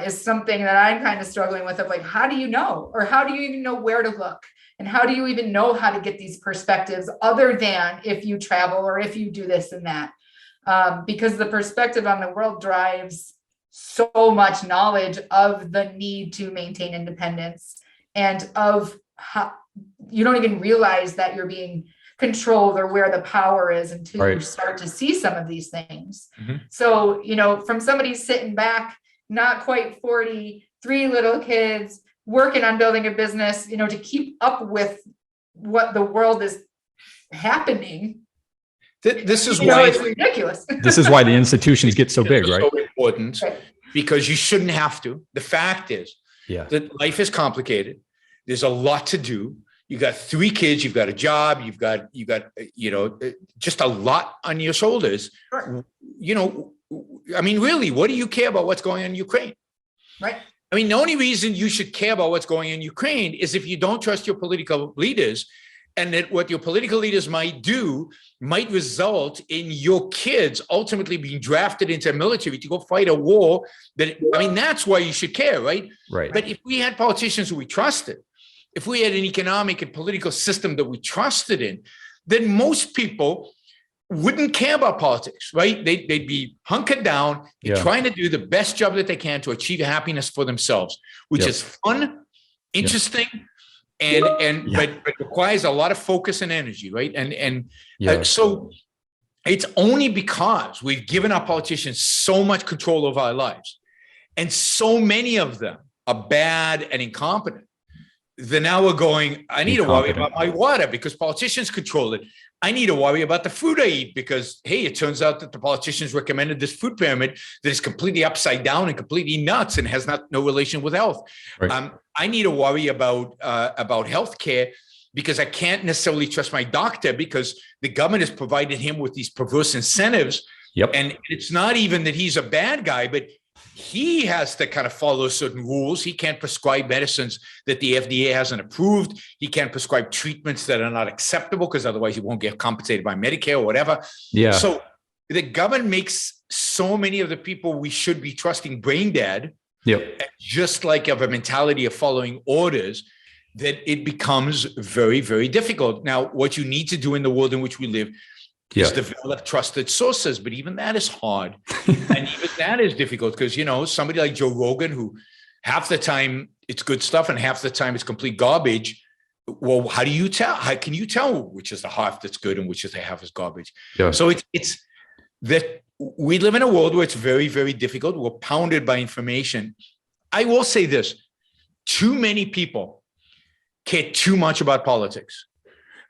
is something that I'm kind of struggling with, of like, how do you know, or how do you even know where to look? And how do you even know how to get these perspectives other than if you travel or if you do this and that? Because the perspective on the world drives so much knowledge of the need to maintain independence and of how, you don't even realize that you're being controlled or where the power is until you Right. start to see some of these things. Mhm. So, from somebody sitting back, not quite 40, 3 little kids, working on building a business, to keep up with what the world is happening. This is why it's ridiculous. This is why the institutions get so big, right? So important, Right. because you shouldn't have to. The fact is Yeah. that life is complicated. There's a lot to do. You got 3 kids, you've got a job, you've got, just a lot on your shoulders. Sure. Really, what do you care about what's going on in Ukraine? Right. The only reason you should care about what's going on in Ukraine is if you don't trust your political leaders, and that what your political leaders might do might result in your kids ultimately being drafted into the military to go fight a war. That's why you should care, right? Right. But if we had politicians who we trusted, if we had an economic and political system that we trusted in, then most people wouldn't care about politics, right? They'd be hunkered down and trying to do the best job that they can to achieve happiness for themselves, which is fun, interesting, but requires a lot of focus and energy, right? So it's only because we've given our politicians so much control over our lives, and so many of them are bad and incompetent, then now we're going, I need to worry about my water because politicians control it. I need to worry about the food I eat because, hey, it turns out that the politicians recommended this food pyramid that is completely upside down and completely nuts and has no relation with health. Right. I need to worry about healthcare because I can't necessarily trust my doctor because the government has provided him with these perverse incentives. Yep. And it's not even that he's a bad guy, but he has to kind of follow certain rules. He can't prescribe medicines that the FDA hasn't approved. He can't prescribe treatments that are not acceptable because otherwise he won't get compensated by Medicare or whatever. Yeah. So the government makes so many of the people we should be trusting brain dead, just like of a mentality of following orders, that it becomes very, very difficult. Now, what you need to do in the world in which we live is develop trusted sources, but even that is hard. And even that is difficult because, somebody like Joe Rogan, who half the time it's good stuff and half the time it's complete garbage. Well, how do you tell? How can you tell which is the half that's good and which is the half is garbage? Yeah. So it's that we live in a world where it's very, very difficult. We're pounded by information. I will say this, too many people care too much about politics.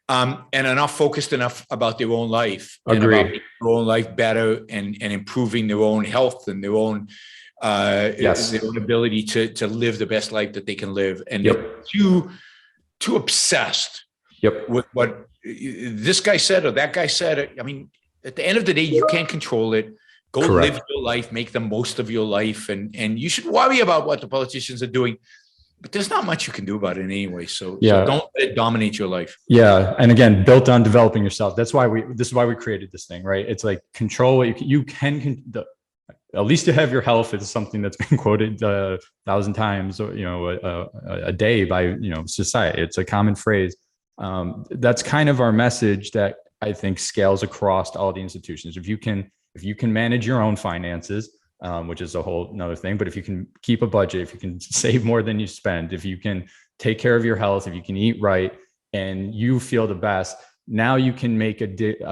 And are not focused enough about their own life, and about making their own life better and improving their own health and their own their own ability to live the best life that they can live. And they're too obsessed with what this guy said or that guy said. At the end of the day, you can't control it. Go live your life, make the most of your life, and you should worry about what the politicians are doing. But there's not much you can do about it anyway. So don't let it dominate your life. Yeah. And again, built on developing yourself. This is why we created this thing, right? It's like control what you can, at least to have your health is something that's been quoted 1,000 times, a day by, society. It's a common phrase. That's kind of our message that I think scales across all the institutions. If you can manage your own finances, which is a whole nother thing. But if you can keep a budget, if you can save more than you spend, if you can take care of your health, if you can eat right, and you feel the best, now you can make a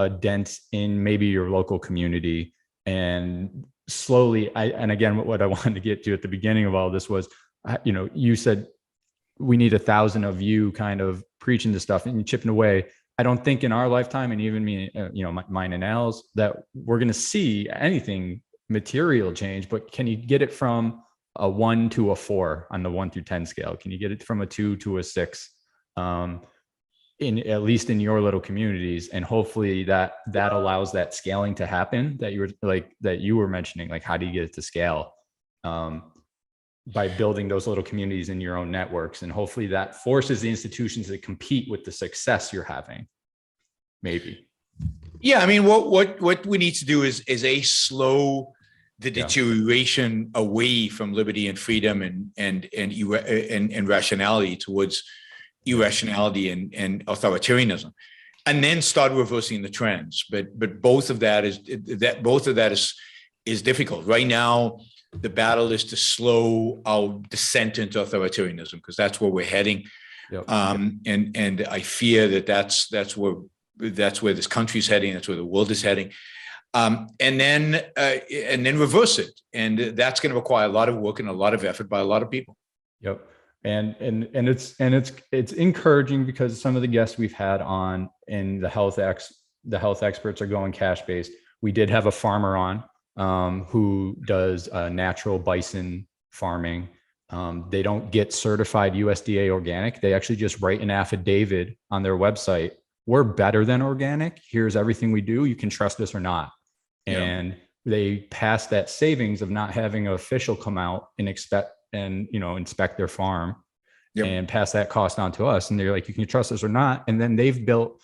dent in maybe your local community. And slowly, and again, what I wanted to get to at the beginning of all this was, you said we need 1,000 of you kind of preaching this stuff and chipping away. I don't think in our lifetime, and even me, mine and Al's, that we're going to see anything material change, but can you get it from a 1 to a 4 on the 1 through 10 scale? Can you get it from a 2 to a 6 in at least in your little communities? And hopefully that allows that scaling to happen that you were mentioning, like how do you get it to scale by building those little communities in your own networks, and hopefully that forces the institutions to compete with the success you're having. Maybe. Yeah, what we need to do is slow the deterioration away from liberty and freedom and rationality towards irrationality and authoritarianism, and then start reversing the trends. But both of that is difficult right now. The battle is to slow our descent into authoritarianism because that's where we're heading. Yep. And I fear that that's where this country's heading. That's where the world is heading. And then reverse it. And that's going to require a lot of work and a lot of effort by a lot of people. Yep. And it's encouraging because some of the guests we've had on in the health experts are going cash based. We did have a farmer on who does natural bison farming. They don't get certified USDA organic. They actually just write an affidavit on their website. We're better than organic. Here's everything we do. You can trust us or not. And they pass that savings of not having an official come out and inspect their farm and pass that cost on to us. And they're like, you can trust us or not. And then they've built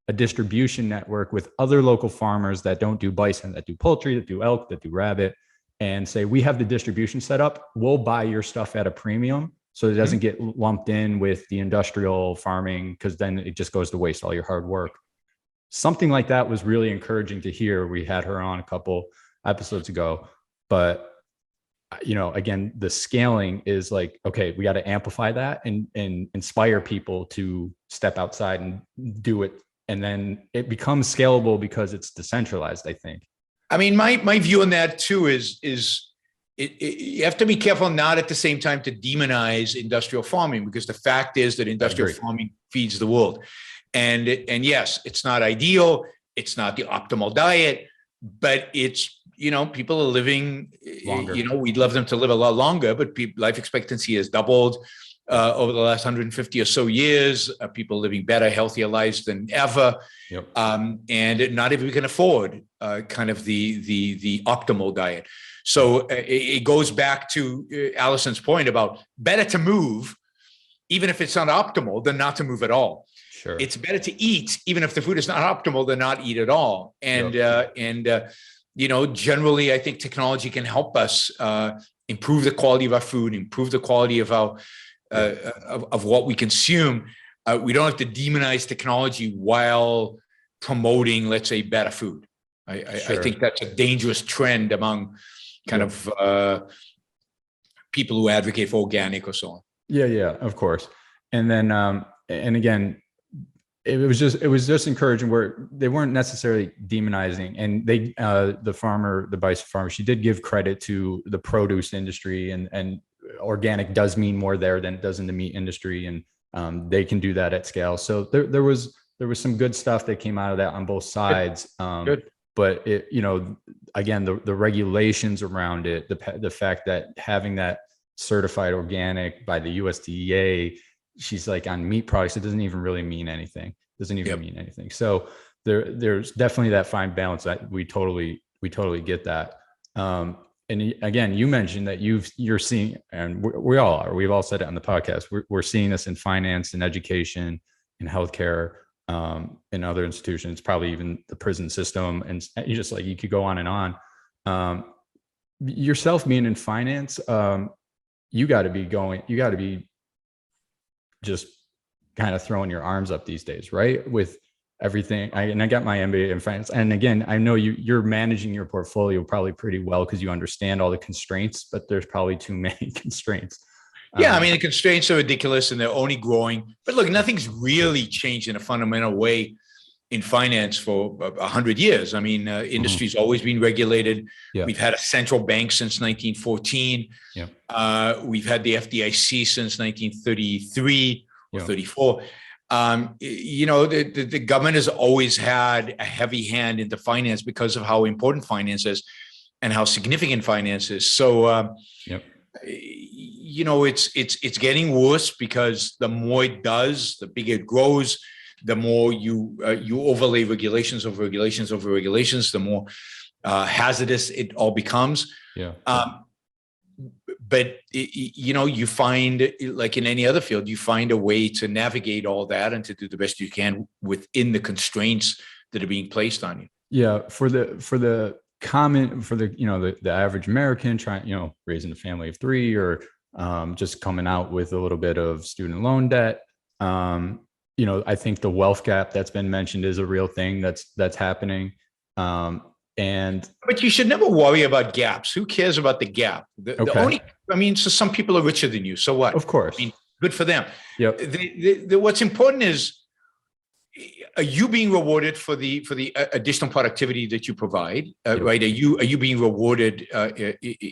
a distribution network with other local farmers that don't do bison, that do poultry, that do elk, that do rabbit, and say, we have the distribution set up. We'll buy your stuff at a premium so it doesn't get lumped in with the industrial farming, because then it just goes to waste all your hard work. Something like that was really encouraging to hear. We had her on a couple episodes ago, but again, the scaling is like, okay, we got to amplify that and inspire people to step outside and do it. And then it becomes scalable because it's decentralized, I think. I mean, my view on that too is you have to be careful not at the same time to demonize industrial farming, because the fact is that industrial farming feeds the world. And yes, it's not ideal. It's not the optimal diet, but it's, people are living longer. We'd love them to live a lot longer, but life expectancy has doubled over the last 150 or so years. People living better, healthier lives than ever. Yep. And not everyone can afford kind of the optimal diet. So it goes back to Allison's point about better to move, even if it's not optimal, than not to move at all. Sure. It's better to eat, even if the food is not optimal, than not eat at all. And generally, I think technology can help us improve the quality of our food, improve the quality of our of what we consume. We don't have to demonize technology while promoting, let's say, better food. I think that's a dangerous trend among kind of people who advocate for organic or so on. Yeah, of course. And then, and again, it was just encouraging where they weren't necessarily demonizing. And the bison farmer, she did give credit to the produce industry, and organic does mean more there than it does in the meat industry. And they can do that at scale. So there was some good stuff that came out of that on both sides. Good. But it, again, the regulations around it, the fact that having that certified organic by the USDA, she's like, on meat products, it doesn't even really mean anything. Mean anything. So there's definitely that fine balance that we totally get that. And again, you mentioned that you're seeing, and we all are, we've all said it on the podcast. We're seeing this in finance and education, in healthcare, in other institutions, probably even the prison system. And you could go on and on. Yourself being in finance, you got to be just kind of throwing your arms up these days, right? With everything. I got my MBA in finance. And again, I know you're managing your portfolio probably pretty well because you understand all the constraints, but there's probably too many constraints. Yeah, I mean, the constraints are ridiculous and they're only growing. But look, nothing's really changed in a fundamental way in finance for 100 years. I mean, industry's always been regulated. Yeah. We've had a central bank since 1914. Yeah. We've had the FDIC since 1933 or 34. The government has always had a heavy hand into finance because of how important finance is and how significant finance is. So, it's getting worse because the more it does, the bigger it grows. The more you overlay regulations over regulations over regulations, the more hazardous it all becomes. Yeah. But you find, like in any other field, you find a way to navigate all that and to do the best you can within the constraints that are being placed on you. Yeah, for the average American trying, raising a family of three, or just coming out with a little bit of student loan debt. I think the wealth gap that's been mentioned is a real thing that's happening. But you should never worry about gaps. Who cares about the gap? So some people are richer than you. So what? Of course. I mean, Good for them. Yep. What's important is, are you being rewarded for the additional productivity that you provide? Right? Are you being rewarded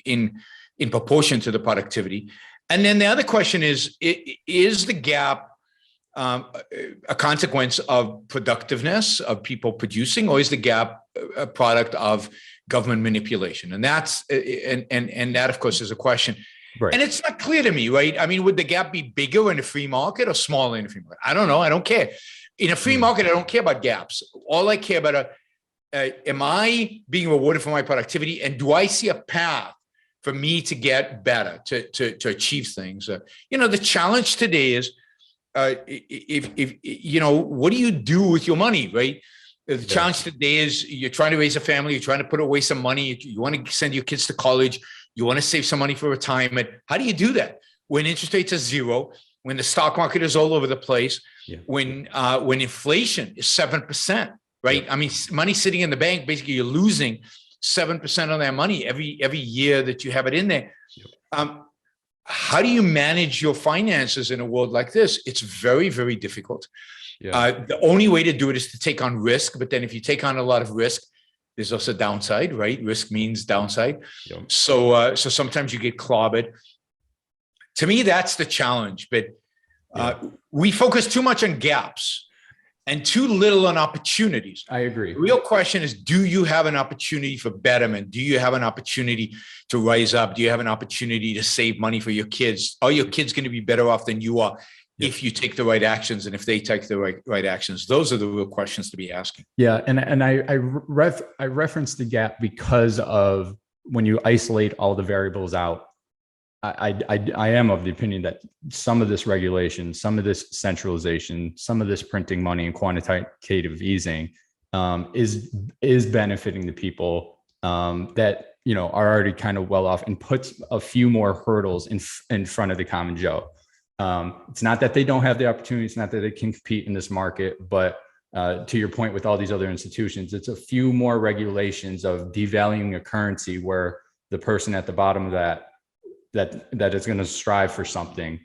in proportion to the productivity? And then the other question is the gap a consequence of productiveness of people producing, or is the gap a product of government manipulation? And that's and that, of course, is a question. Right. And it's not clear to me, right? I mean, would the gap be bigger in a free market or smaller in a free market? I don't know. I don't care. In a free market, I don't care about gaps. All I care about am I being rewarded for my productivity, and do I see a path for me to get better, to achieve things? The challenge today is, if what do you do with your money, right? The challenge today is you're trying to raise a family, you're trying to put away some money, you want to send your kids to college, you want to save some money for retirement. How do you do that when interest rates are zero, when the stock market is all over the place, when inflation is 7%, right? I mean, money sitting in the bank, basically you're losing 7% on that money every year that you have it in there. How do you manage your finances in a world like this? It's very, very difficult. The only way to do it is to take on risk. But then if you take on a lot of risk, there's also downside, right? Risk means downside. So sometimes you get clobbered. To me, that's the challenge. But we focus too much on gaps and too little on opportunities. I agree. The real question is, do you have an opportunity for betterment? Do you have an opportunity to rise up? Do you have an opportunity to save money for your kids? Are your kids going to be better off than you are if you take the right actions, and if they take the right actions? Those are the real questions to be asking. Yeah, and I referenced the gap because of when you isolate all the variables out. I am of the opinion that some of this regulation, some of this centralization, some of this printing money and quantitative easing is benefiting the people that are already kind of well off, and puts a few more hurdles in front of the common Joe. It's not that they don't have the opportunity, it's not that they can compete in this market, but to your point with all these other institutions, it's a few more regulations of devaluing a currency where the person at the bottom of that is going to strive for something,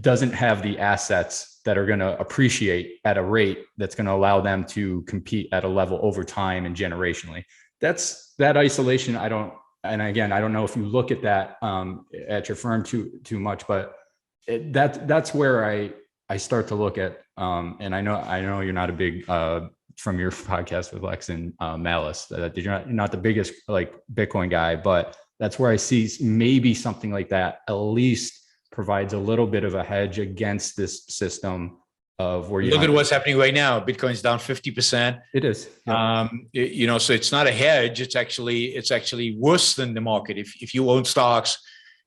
doesn't have the assets that are going to appreciate at a rate that's going to allow them to compete at a level over time and generationally. That isolation. I don't know if you look at that at your firm too much, but that's where I start to look at. And I know you're not a big from your podcast with Lex and Malice, that you're not the biggest like Bitcoin guy, but that's where I see maybe something like that at least provides a little bit of a hedge against this system of where you look at what's happening right now. Bitcoin's down 50%. It is. So it's not a hedge. It's actually worse than the market. If you own stocks,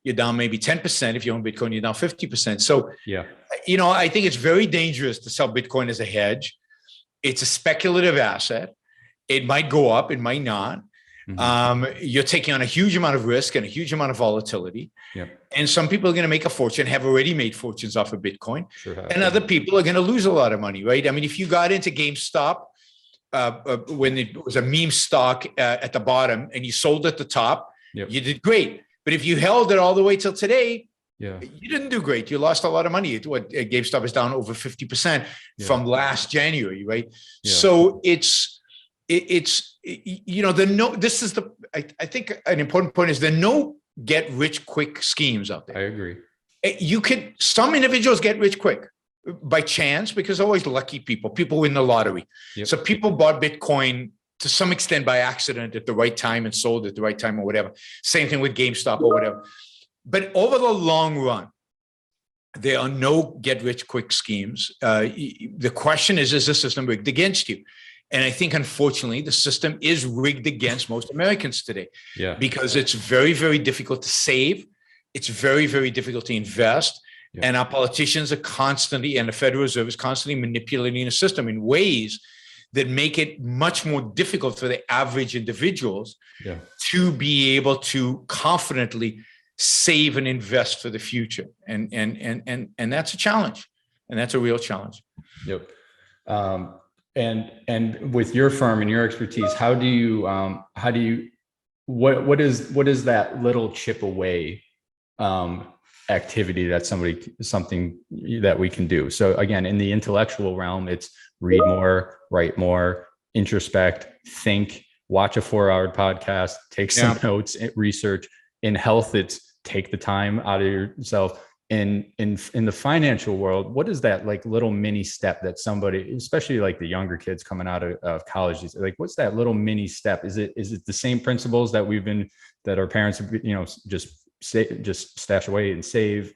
you're down maybe 10%. If you own Bitcoin, you're down 50%. So, I think it's very dangerous to sell Bitcoin as a hedge. It's a speculative asset. It might go up, it might not. You're taking on a huge amount of risk and a huge amount of volatility. And some people are going to make a fortune, have already made fortunes off of Bitcoin. And other people are going to lose a lot of money, right? I mean, if you got into GameStop when it was a meme stock at the bottom and you sold at the top, you did great. But if you held it all the way till today, you didn't do great. You lost a lot of money. GameStop is down over 50% from last January, right? So I think an important point is there are no get rich quick schemes out there. I agree. Some individuals get rich quick by chance, because always lucky people win the lottery. So people bought Bitcoin to some extent by accident at the right time and sold at the right time or whatever. Same thing with GameStop or whatever. But over the long run, there are no get rich quick schemes. The question is the system rigged against you? And I think, unfortunately, the system is rigged against most Americans today, because it's very, very difficult to save. It's very, very difficult to invest. And our politicians are constantly, and the Federal Reserve is constantly manipulating the system in ways that make it much more difficult for the average individuals to be able to confidently save and invest for the future. And that's a challenge. And that's a real challenge. And with your firm and your expertise, what is that little chip away activity that's something that we can do. So again, in the intellectual realm, it's read more, write more, introspect, think, watch a 4-hour podcast, take some notes, research. In health, it's take the time out of yourself. In the financial world, what is that like little mini step that somebody, especially like the younger kids coming out of college, like what's that little mini step? Is it the same principles that that our parents, just stash away and save?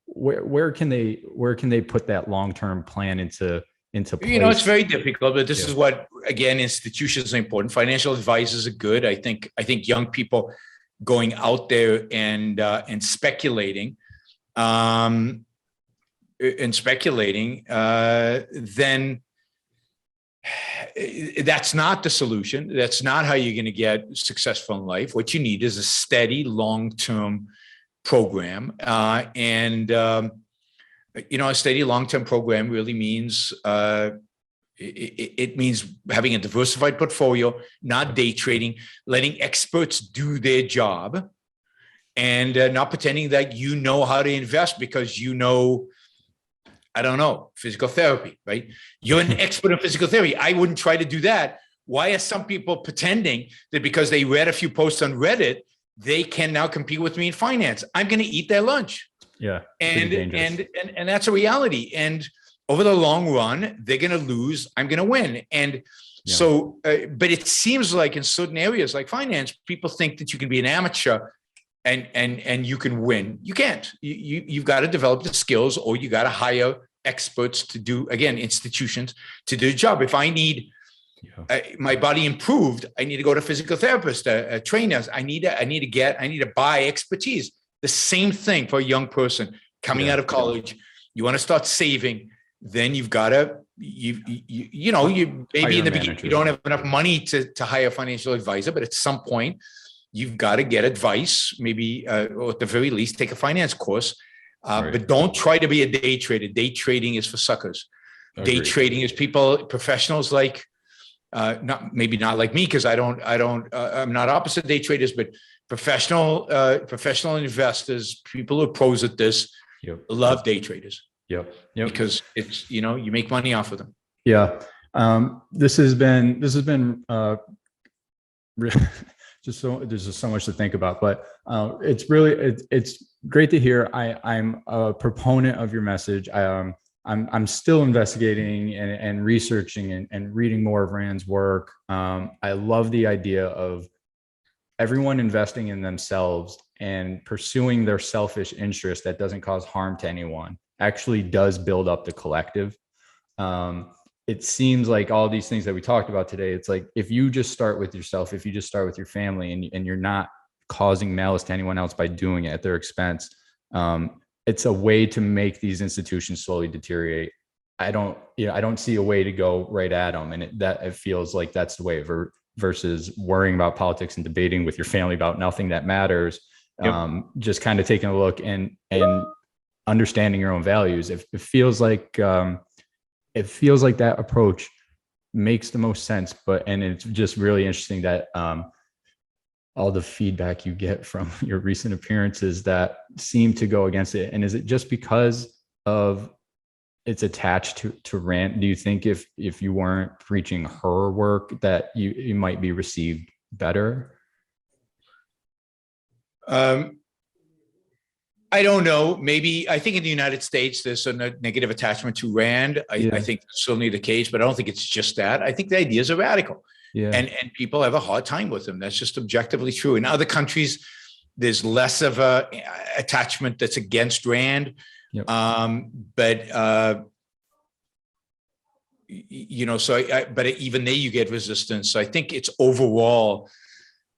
Where can they put that long-term plan into place? It's very difficult, but this is what, again, institutions are important. Financial advisors are good. I think young people going out there and speculating, then that's not the solution. That's not how you're going to get successful in life. What you need is a steady, long-term program. A steady long-term program really means it means having a diversified portfolio, not day trading, letting experts do their job, and not pretending that you know how to invest because physical therapy, right? You're an expert in physical therapy. I wouldn't try to do that. Why are some people pretending that because they read a few posts on Reddit, they can now compete with me in finance? I'm going to eat their lunch. Yeah. And that's a reality. And over the long run, they're going to lose. I'm going to win. And so, but it seems like in certain areas like finance, people think that you can be an amateur and you can win. You can't. You've got to develop the skills, or you got to hire experts to do, again, institutions to do the job. If I need my body improved, I need to go to physical therapist, trainers. I need to buy expertise. The same thing for a young person coming out of college. You want to start saving, then you've got to, you maybe in the beginning, you don't have enough money to hire a financial advisor, but at some point you've got to get advice, maybe, or at the very least take a finance course, but don't try to be a day trader. Day trading is for suckers. Agreed. Day trading is professionals like, not like me, because I'm not opposite day traders, but professional investors, people who are pros at this, love day traders. Yep. Because it's, you make money off of them. Yeah. This has been there's just so much to think about, but it's great to hear. I'm a proponent of your message. I'm still investigating and researching and reading more of Rand's work. I love the idea of everyone investing in themselves and pursuing their selfish interest that doesn't cause harm to anyone actually does build up the collective. It seems like all these things that we talked about today, it's like, if you just start with yourself, if you just start with your family and you're not causing malice to anyone else by doing it at their expense, it's a way to make these institutions slowly deteriorate. I don't see a way to go right at them. And it feels like that's the way versus worrying about politics and debating with your family about nothing that matters. Just kind of taking a look and understanding your own values. It feels like that approach makes the most sense, and it's just really interesting that all the feedback you get from your recent appearances that seem to go against it. And is it just because of it's attached to Rand? Do you think if you weren't preaching her work that you might be received better? I don't know. Maybe. I think in the United States, there's a negative attachment to Rand. I think that's certainly the case, but I don't think it's just that. I think the ideas are radical. Yeah. And people have a hard time with them. That's just objectively true. In other countries, there's less of a attachment that's against Rand. Yep. But even there you get resistance. So I think it's overall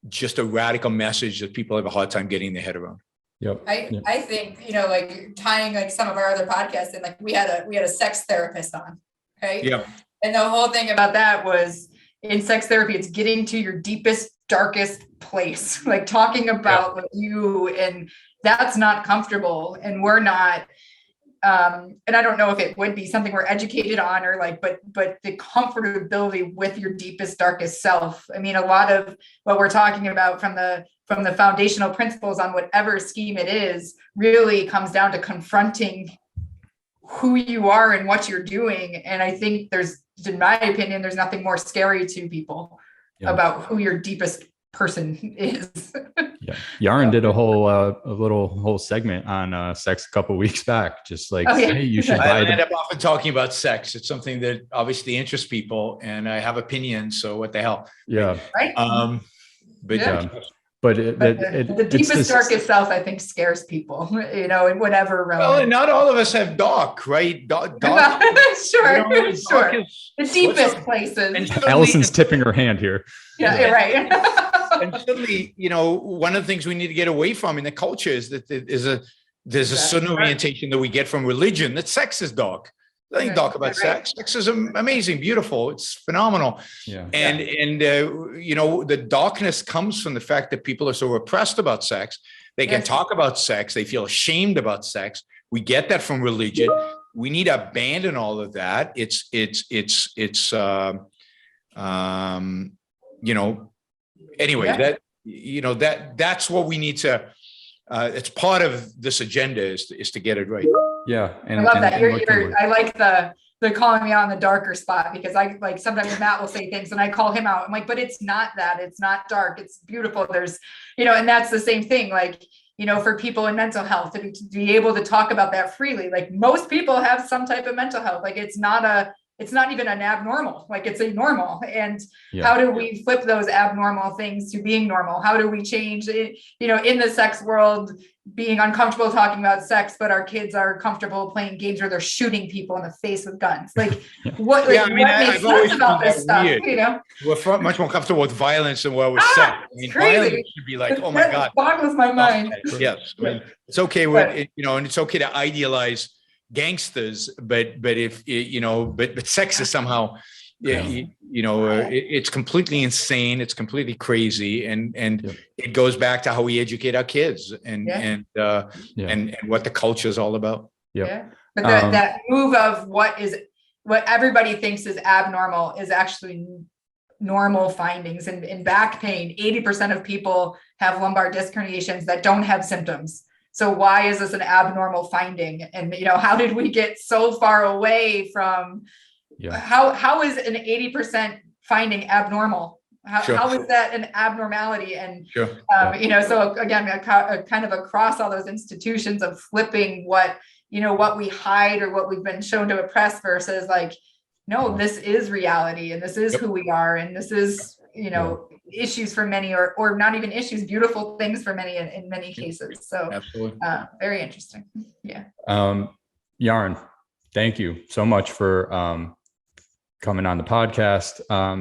just a radical message that people have a hard time getting their head around. Yep. I think, like tying like some of our other podcasts, and like we had a sex therapist on, right? Yeah. And the whole thing about that was, in sex therapy, it's getting to your deepest, darkest place, like talking about like you, and that's not comfortable. And we're not, and I don't know if it would be something we're educated on or like, but the comfortability with your deepest, darkest self. I mean, a lot of what we're talking about from the foundational principles on whatever scheme it is really comes down to confronting who you are and what you're doing. And I think in my opinion, there's nothing more scary to people about who your deepest person is. Yeah, Yaron did a whole segment on sex a couple of weeks back, just like, hey, you should buy I end up often talking about sex. It's something that obviously interests people, and I have opinians, so what the hell. Yeah. Right. But the deepest, darkest self, I think, scares people, in whatever realm. Well, and not all of us have dark, right? Sure. Dark is, the deepest places. Allison's tipping her hand here. Yeah, right. And suddenly, one of the things we need to get away from in the culture is that there's a certain orientation that we get from religion that sex is dark. Nothing dark about sex. Sex is amazing, beautiful. It's phenomenal. Yeah. And the darkness comes from the fact that people are so repressed about sex. They can talk about sex. They feel ashamed about sex. We get that from religion. We need to abandon all of that. Anyway, that's what we need to. It's part of this agenda is to get it right. Yeah, and I love that. I like the calling me out in the darker spot, because I like sometimes Matt will say things and I call him out. I'm like, but it's not that. It's not dark. It's beautiful. There's, and that's the same thing. Like, for people in mental health to be able to talk about that freely. Like most people have some type of mental health. Like it's not even an abnormal, like it's a normal. And how do we flip those abnormal things to being normal? How do we change it, in the sex world, being uncomfortable talking about sex, but our kids are comfortable playing games where they're shooting people in the face with guns? Like what, what makes sense about this stuff? We're much more comfortable with violence than with sex. Violence should be like, oh my God. That boggles my mind. Yes. It's okay with, and it's okay to idealize gangsters, but sex is somehow, it's completely insane. It's completely crazy, and it goes back to how we educate our kids and what the culture is all about. But that move of what everybody thinks is abnormal is actually normal findings. And in back pain, 80% of people have lumbar disc herniations that don't have symptoms. So why is this an abnormal finding? And, how did we get so far away from how is an 80% finding abnormal? How is that an abnormality? And, so again, kind of across all those institutions of flipping what we hide or what we've been shown to oppress versus like, no, this is reality and this is who we are. And this is, issues for many or not even issues, beautiful things for many in many cases. So very interesting. Yeah. Yaron, thank you so much for coming on the podcast.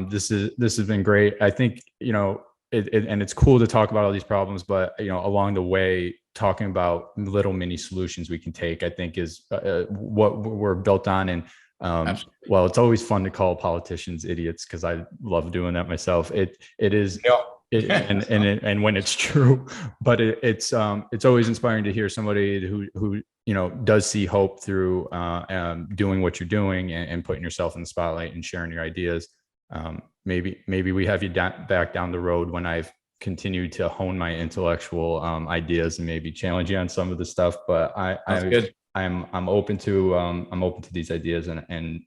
This has been great. I think, and it's cool to talk about all these problems, but along the way, talking about little mini solutions we can take, I think is what we're built on. And well, it's always fun to call politicians idiots because I love doing that myself. It is, and when it's true, but it's always inspiring to hear somebody who does see hope through doing what you're doing and putting yourself in the spotlight and sharing your ideas. Maybe we have you back down the road when I've continued to hone my intellectual ideas and maybe challenge you on some of the stuff. But I'm open to these ideas and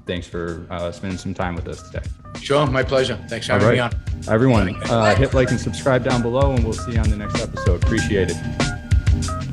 thanks for spending some time with us today. Sure, my pleasure. Thanks for having me on. Everyone, hit like and subscribe down below, and we'll see you on the next episode. Appreciate it.